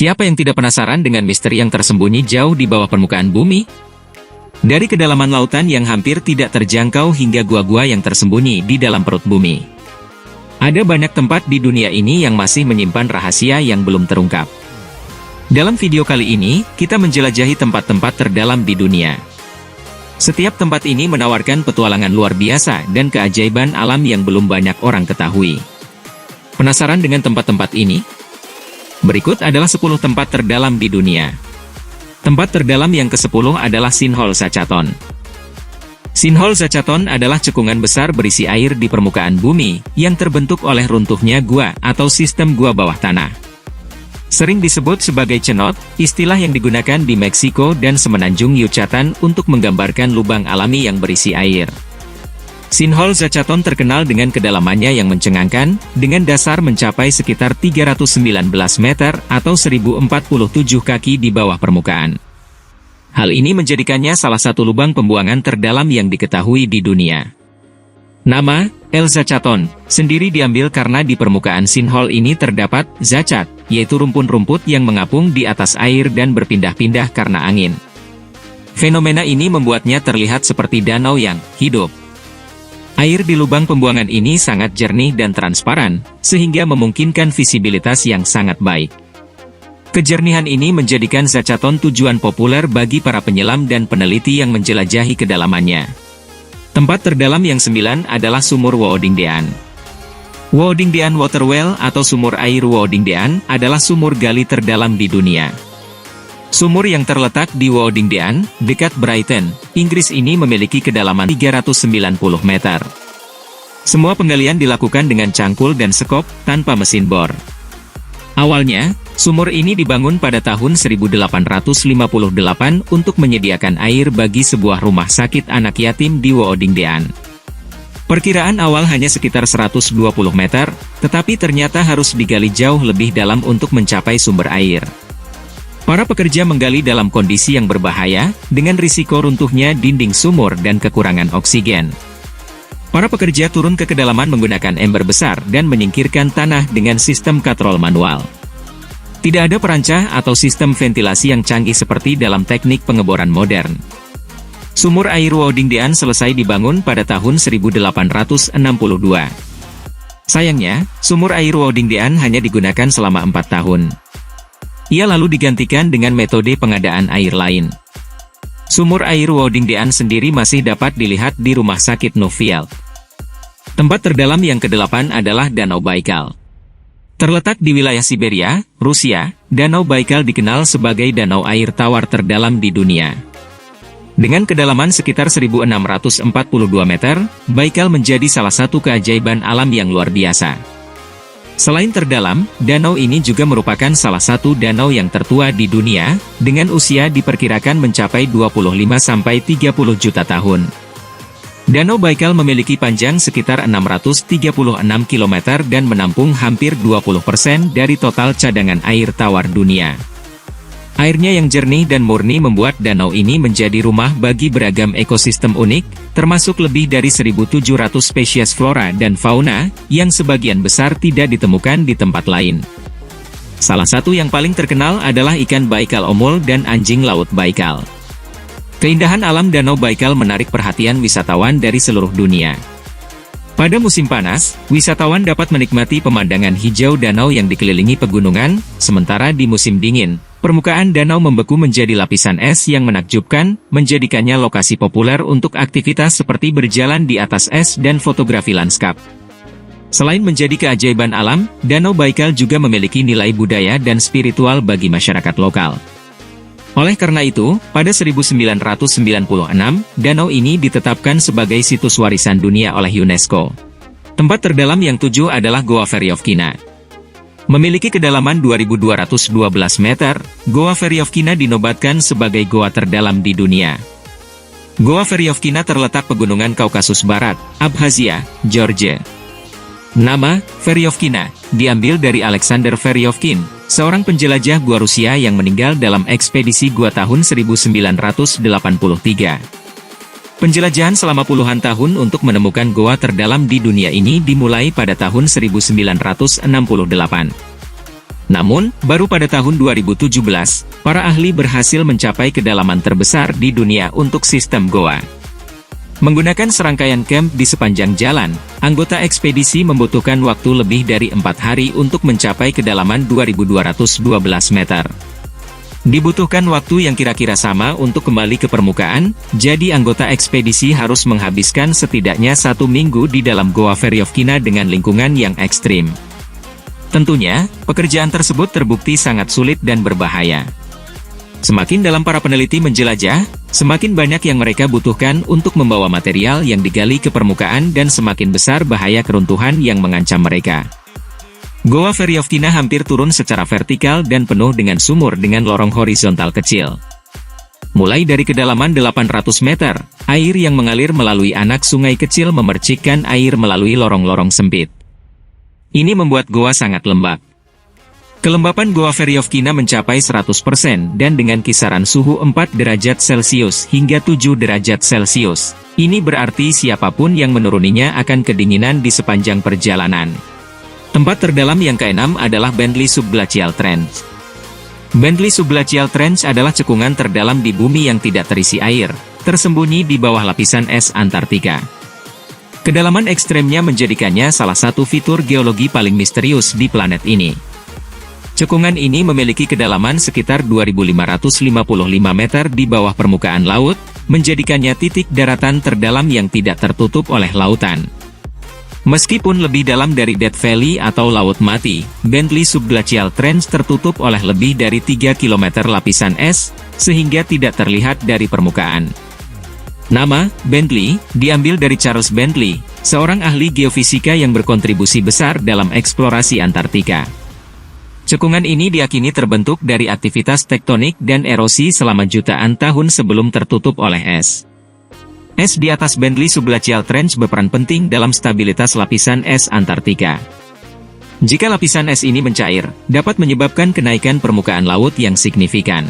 Siapa yang tidak penasaran dengan misteri yang tersembunyi jauh di bawah permukaan bumi? Dari kedalaman lautan yang hampir tidak terjangkau hingga gua-gua yang tersembunyi di dalam perut bumi. Ada banyak tempat di dunia ini yang masih menyimpan rahasia yang belum terungkap. Dalam video kali ini, kita menjelajahi tempat-tempat terdalam di dunia. Setiap tempat ini menawarkan petualangan luar biasa dan keajaiban alam yang belum banyak orang ketahui. Penasaran dengan tempat-tempat ini? Berikut adalah 10 tempat terdalam di dunia. Tempat terdalam yang ke-10 adalah Sinkhole Zachathon. Sinkhole Zachathon adalah cekungan besar berisi air di permukaan bumi, yang terbentuk oleh runtuhnya gua atau sistem gua bawah tanah. Sering disebut sebagai cenot, istilah yang digunakan di Meksiko dan semenanjung Yucatan untuk menggambarkan lubang alami yang berisi air. Sinkhole Zachathon terkenal dengan kedalamannya yang mencengangkan, dengan dasar mencapai sekitar 319 meter atau 1047 kaki di bawah permukaan. Hal ini menjadikannya salah satu lubang pembuangan terdalam yang diketahui di dunia. Nama, El Zachathon, sendiri diambil karena di permukaan sinkhole ini terdapat zachat, yaitu rumpun-rumput yang mengapung di atas air dan berpindah-pindah karena angin. Fenomena ini membuatnya terlihat seperti danau yang hidup. Air di lubang pembuangan ini sangat jernih dan transparan, sehingga memungkinkan visibilitas yang sangat baik. Kejernihan ini menjadikan Zachathon tujuan populer bagi para penyelam dan peneliti yang menjelajahi kedalamannya. Tempat terdalam yang 9 adalah Sumur Woodingdean. Woodingdean Water Well atau sumur air Woodingdean adalah sumur gali terdalam di dunia. Sumur yang terletak di Woodingdean, dekat Brighton, Inggris ini memiliki kedalaman 390 meter. Semua penggalian dilakukan dengan cangkul dan sekop, tanpa mesin bor. Awalnya, sumur ini dibangun pada tahun 1858 untuk menyediakan air bagi sebuah rumah sakit anak yatim di Woodingdean. Perkiraan awal hanya sekitar 120 meter, tetapi ternyata harus digali jauh lebih dalam untuk mencapai sumber air. Para pekerja menggali dalam kondisi yang berbahaya, dengan risiko runtuhnya dinding sumur dan kekurangan oksigen. Para pekerja turun ke kedalaman menggunakan ember besar dan menyingkirkan tanah dengan sistem katrol manual. Tidak ada perancah atau sistem ventilasi yang canggih seperti dalam teknik pengeboran modern. Sumur air Woodingdean selesai dibangun pada tahun 1862. Sayangnya, sumur air Woodingdean hanya digunakan selama 4 tahun. Ia lalu digantikan dengan metode pengadaan air lain. Sumur air Woodingdean sendiri masih dapat dilihat di Rumah Sakit Nuffield. Tempat terdalam yang ke-8 adalah Danau Baikal. Terletak di wilayah Siberia, Rusia, Danau Baikal dikenal sebagai danau air tawar terdalam di dunia. Dengan kedalaman sekitar 1642 meter, Baikal menjadi salah satu keajaiban alam yang luar biasa. Selain terdalam, danau ini juga merupakan salah satu danau yang tertua di dunia, dengan usia diperkirakan mencapai 25-30 juta tahun. Danau Baikal memiliki panjang sekitar 636 km dan menampung hampir 20% dari total cadangan air tawar dunia. Airnya yang jernih dan murni membuat danau ini menjadi rumah bagi beragam ekosistem unik, termasuk lebih dari 1.700 spesies flora dan fauna, yang sebagian besar tidak ditemukan di tempat lain. Salah satu yang paling terkenal adalah ikan Baikal Omul dan anjing laut Baikal. Keindahan alam Danau Baikal menarik perhatian wisatawan dari seluruh dunia. Pada musim panas, wisatawan dapat menikmati pemandangan hijau danau yang dikelilingi pegunungan, sementara di musim dingin, permukaan danau membeku menjadi lapisan es yang menakjubkan, menjadikannya lokasi populer untuk aktivitas seperti berjalan di atas es dan fotografi lanskap. Selain menjadi keajaiban alam, Danau Baikal juga memiliki nilai budaya dan spiritual bagi masyarakat lokal. Oleh karena itu, pada 1996, danau ini ditetapkan sebagai situs warisan dunia oleh UNESCO. Tempat terdalam yang 7 adalah Goa Veryovkina. Memiliki kedalaman 2.212 meter, Goa Veryovkina dinobatkan sebagai goa terdalam di dunia. Goa Veryovkina terletak pegunungan Kaukasus Barat, Abkhazia, Georgia. Nama, Veryovkina, diambil dari Alexander Veryovkin, seorang penjelajah gua Rusia yang meninggal dalam ekspedisi gua tahun 1983. Penjelajahan selama puluhan tahun untuk menemukan goa terdalam di dunia ini dimulai pada tahun 1968. Namun, baru pada tahun 2017, para ahli berhasil mencapai kedalaman terbesar di dunia untuk sistem goa. Menggunakan serangkaian camp di sepanjang jalan, anggota ekspedisi membutuhkan waktu lebih dari 4 hari untuk mencapai kedalaman 2.212 meter. Dibutuhkan waktu yang kira-kira sama untuk kembali ke permukaan, jadi anggota ekspedisi harus menghabiskan setidaknya 1 minggu di dalam Goa Veryovkina dengan lingkungan yang ekstrim. Tentunya, pekerjaan tersebut terbukti sangat sulit dan berbahaya. Semakin dalam para peneliti menjelajah, semakin banyak yang mereka butuhkan untuk membawa material yang digali ke permukaan dan semakin besar bahaya keruntuhan yang mengancam mereka. Goa Veryovkina hampir turun secara vertikal dan penuh dengan sumur dengan lorong horizontal kecil. Mulai dari kedalaman 800 meter, air yang mengalir melalui anak sungai kecil memercikkan air melalui lorong-lorong sempit. Ini membuat goa sangat lembab. Kelembapan Goa Veryovkina mencapai 100% dan dengan kisaran suhu 4 derajat Celcius hingga 7 derajat Celcius. Ini berarti siapapun yang menuruninya akan kedinginan di sepanjang perjalanan. Tempat terdalam yang keenam adalah Bentley Subglacial Trench. Bentley Subglacial Trench adalah cekungan terdalam di bumi yang tidak terisi air, tersembunyi di bawah lapisan es Antartika. Kedalaman ekstremnya menjadikannya salah satu fitur geologi paling misterius di planet ini. Cekungan ini memiliki kedalaman sekitar 2.555 meter di bawah permukaan laut, menjadikannya titik daratan terdalam yang tidak tertutup oleh lautan. Meskipun lebih dalam dari Death Valley atau Laut Mati, Bentley Subglacial Trench tertutup oleh lebih dari 3 km lapisan es, sehingga tidak terlihat dari permukaan. Nama, Bentley, diambil dari Charles Bentley, seorang ahli geofisika yang berkontribusi besar dalam eksplorasi Antartika. Cekungan ini diyakini terbentuk dari aktivitas tektonik dan erosi selama jutaan tahun sebelum tertutup oleh es. Es di atas Bentley Subglacial Trench berperan penting dalam stabilitas lapisan es Antartika. Jika lapisan es ini mencair, dapat menyebabkan kenaikan permukaan laut yang signifikan.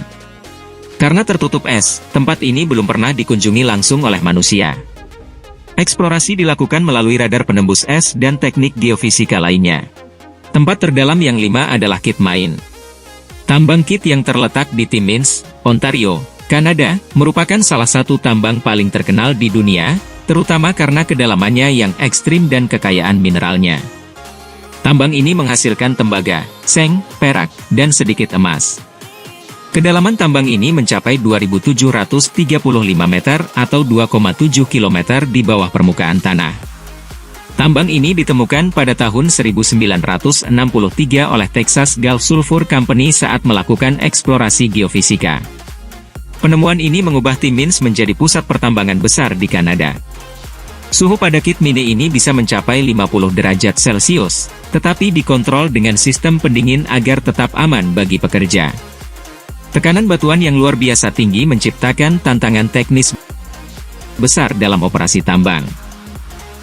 Karena tertutup es, tempat ini belum pernah dikunjungi langsung oleh manusia. Eksplorasi dilakukan melalui radar penembus es dan teknik geofisika lainnya. Tempat terdalam yang 5 adalah Kitt Mine. Tambang Kitt yang terletak di Timmins, Ontario, Kanada, merupakan salah satu tambang paling terkenal di dunia, terutama karena kedalamannya yang ekstrim dan kekayaan mineralnya. Tambang ini menghasilkan tembaga, seng, perak, dan sedikit emas. Kedalaman tambang ini mencapai 2.735 meter atau 2,7 km di bawah permukaan tanah. Tambang ini ditemukan pada tahun 1963 oleh Texas Gulf Sulfur Company saat melakukan eksplorasi geofisika. Penemuan ini mengubah Timmins menjadi pusat pertambangan besar di Kanada. Suhu pada Kitt Mine ini bisa mencapai 50 derajat Celcius, tetapi dikontrol dengan sistem pendingin agar tetap aman bagi pekerja. Tekanan batuan yang luar biasa tinggi menciptakan tantangan teknis besar dalam operasi tambang.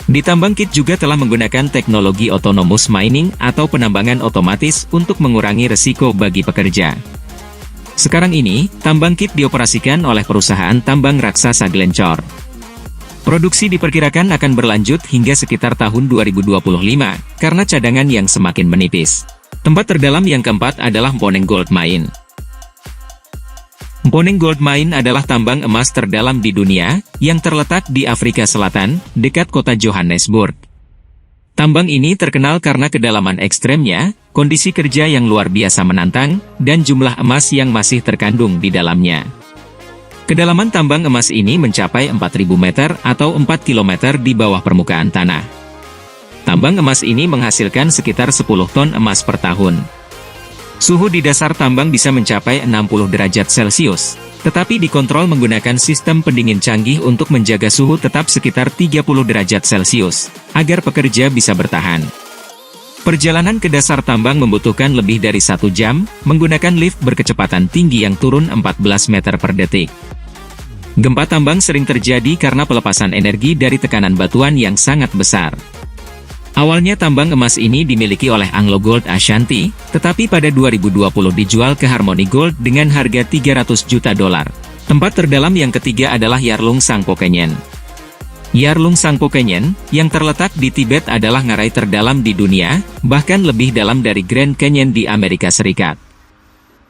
Di tambang Kitt juga telah menggunakan teknologi autonomous mining atau penambangan otomatis untuk mengurangi resiko bagi pekerja. Sekarang ini, tambang Kitt dioperasikan oleh perusahaan tambang raksasa Glencore. Produksi diperkirakan akan berlanjut hingga sekitar tahun 2025, karena cadangan yang semakin menipis. Tempat terdalam yang keempat adalah Mponeng Gold Mine. Mponeng Gold Mine adalah tambang emas terdalam di dunia, yang terletak di Afrika Selatan, dekat kota Johannesburg. Tambang ini terkenal karena kedalaman ekstremnya, kondisi kerja yang luar biasa menantang, dan jumlah emas yang masih terkandung di dalamnya. Kedalaman tambang emas ini mencapai 4.000 meter atau 4 km di bawah permukaan tanah. Tambang emas ini menghasilkan sekitar 10 ton emas per tahun. Suhu di dasar tambang bisa mencapai 60 derajat Celcius, tetapi dikontrol menggunakan sistem pendingin canggih untuk menjaga suhu tetap sekitar 30 derajat Celcius, agar pekerja bisa bertahan. Perjalanan ke dasar tambang membutuhkan lebih dari 1 jam, menggunakan lift berkecepatan tinggi yang turun 14 meter per detik. Gempa tambang sering terjadi karena pelepasan energi dari tekanan batuan yang sangat besar. Awalnya tambang emas ini dimiliki oleh Anglo Gold Ashanti, tetapi pada 2020 dijual ke Harmony Gold dengan harga $300 juta. Tempat terdalam yang ketiga adalah Yarlung Sangpo Canyon. Yarlung-Sangpo Canyon, yang terletak di Tibet adalah ngarai terdalam di dunia, bahkan lebih dalam dari Grand Canyon di Amerika Serikat.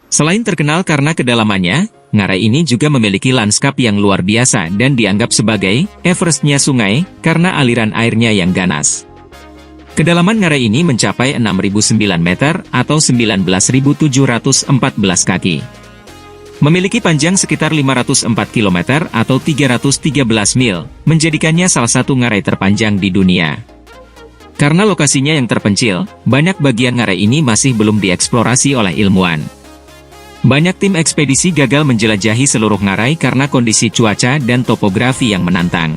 Selain terkenal karena kedalamannya, ngarai ini juga memiliki lanskap yang luar biasa dan dianggap sebagai Everest-nya sungai, karena aliran airnya yang ganas. Kedalaman ngarai ini mencapai 6.009 meter atau 19.714 kaki. Memiliki panjang sekitar 504 km atau 313 mil, menjadikannya salah satu ngarai terpanjang di dunia. Karena lokasinya yang terpencil, banyak bagian ngarai ini masih belum dieksplorasi oleh ilmuwan. Banyak tim ekspedisi gagal menjelajahi seluruh ngarai karena kondisi cuaca dan topografi yang menantang.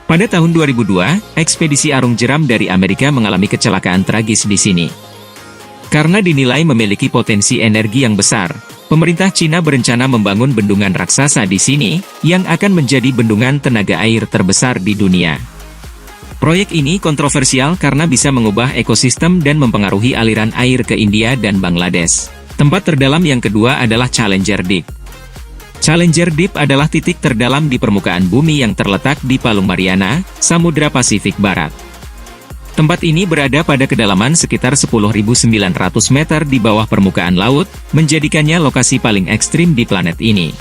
Pada tahun 2002, ekspedisi Arung Jeram dari Amerika mengalami kecelakaan tragis di sini. Karena dinilai memiliki potensi energi yang besar, pemerintah Cina berencana membangun bendungan raksasa di sini, yang akan menjadi bendungan tenaga air terbesar di dunia. Proyek ini kontroversial karena bisa mengubah ekosistem dan mempengaruhi aliran air ke India dan Bangladesh. Tempat terdalam yang kedua adalah Challenger Deep. Challenger Deep adalah titik terdalam di permukaan bumi yang terletak di Palung Mariana, Samudra Pasifik Barat. Tempat ini berada pada kedalaman sekitar 10.900 meter di bawah permukaan laut, menjadikannya lokasi paling ekstrim di planet ini.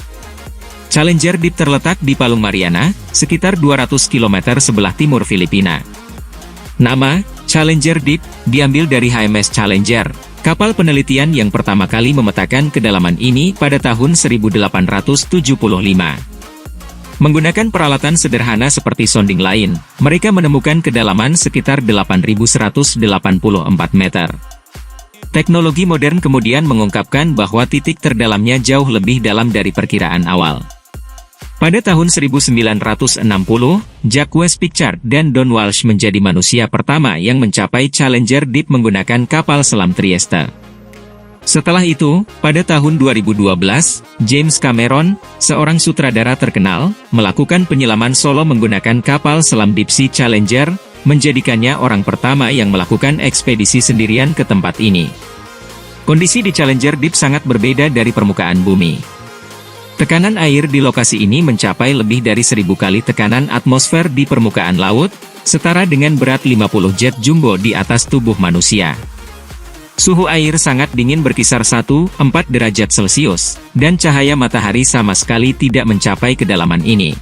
Challenger Deep terletak di Palung Mariana, sekitar 200 km sebelah timur Filipina. Nama Challenger Deep diambil dari HMS Challenger, kapal penelitian yang pertama kali memetakan kedalaman ini pada tahun 1875. Menggunakan peralatan sederhana seperti sounding line, mereka menemukan kedalaman sekitar 8.184 meter. Teknologi modern kemudian mengungkapkan bahwa titik terdalamnya jauh lebih dalam dari perkiraan awal. Pada tahun 1960, Jacques Piccard dan Don Walsh menjadi manusia pertama yang mencapai Challenger Deep menggunakan kapal selam Trieste. Setelah itu, pada tahun 2012, James Cameron, seorang sutradara terkenal, melakukan penyelaman solo menggunakan kapal selam Deep Sea Challenger, menjadikannya orang pertama yang melakukan ekspedisi sendirian ke tempat ini. Kondisi di Challenger Deep sangat berbeda dari permukaan bumi. Tekanan air di lokasi ini mencapai lebih dari 1.000 kali tekanan atmosfer di permukaan laut, setara dengan berat 50 jet jumbo di atas tubuh manusia. Suhu air sangat dingin berkisar 1,4 derajat Celcius, dan cahaya matahari sama sekali tidak mencapai kedalaman ini.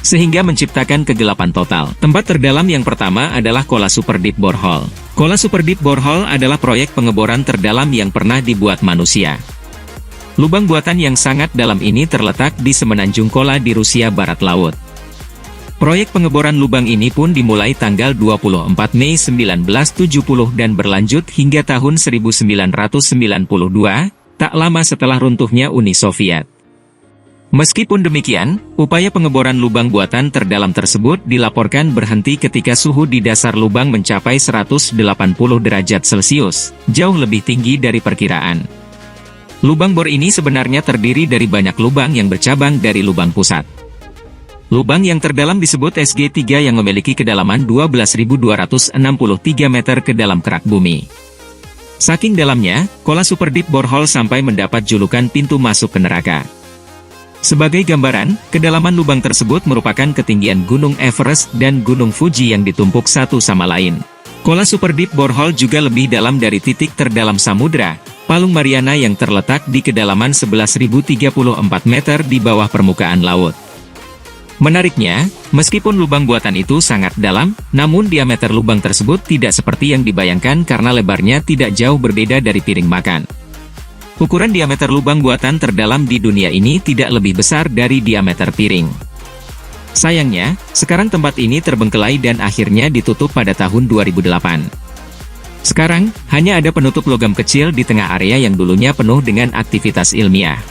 Sehingga menciptakan kegelapan total. Tempat terdalam yang pertama adalah Kola Super Deep Borehole. Kola Super Deep Borehole adalah proyek pengeboran terdalam yang pernah dibuat manusia. Lubang buatan yang sangat dalam ini terletak di semenanjung Kola di Rusia Barat Laut. Proyek pengeboran lubang ini pun dimulai tanggal 24 Mei 1970 dan berlanjut hingga tahun 1992, tak lama setelah runtuhnya Uni Soviet. Meskipun demikian, upaya pengeboran lubang buatan terdalam tersebut dilaporkan berhenti ketika suhu di dasar lubang mencapai 180 derajat Celcius, jauh lebih tinggi dari perkiraan. Lubang bor ini sebenarnya terdiri dari banyak lubang yang bercabang dari lubang pusat. Lubang yang terdalam disebut SG3 yang memiliki kedalaman 12.263 meter ke dalam kerak bumi. Saking dalamnya, Kola Super Deep Borehole sampai mendapat julukan pintu masuk ke neraka. Sebagai gambaran, kedalaman lubang tersebut merupakan ketinggian Gunung Everest dan Gunung Fuji yang ditumpuk satu sama lain. Kola Super Deep Borehole juga lebih dalam dari titik terdalam samudra, Palung Mariana yang terletak di kedalaman 11.034 meter di bawah permukaan laut. Menariknya, meskipun lubang buatan itu sangat dalam, namun diameter lubang tersebut tidak seperti yang dibayangkan karena lebarnya tidak jauh berbeda dari piring makan. Ukuran diameter lubang buatan terdalam di dunia ini tidak lebih besar dari diameter piring. Sayangnya, sekarang tempat ini terbengkelai dan akhirnya ditutup pada tahun 2008. Sekarang, hanya ada penutup logam kecil di tengah area yang dulunya penuh dengan aktivitas ilmiah.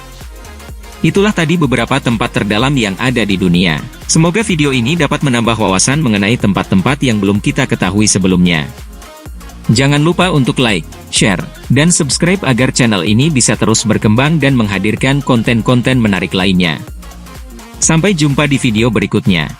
Itulah tadi beberapa tempat terdalam yang ada di dunia. Semoga video ini dapat menambah wawasan mengenai tempat-tempat yang belum kita ketahui sebelumnya. Jangan lupa untuk like, share, dan subscribe agar channel ini bisa terus berkembang dan menghadirkan konten-konten menarik lainnya. Sampai jumpa di video berikutnya.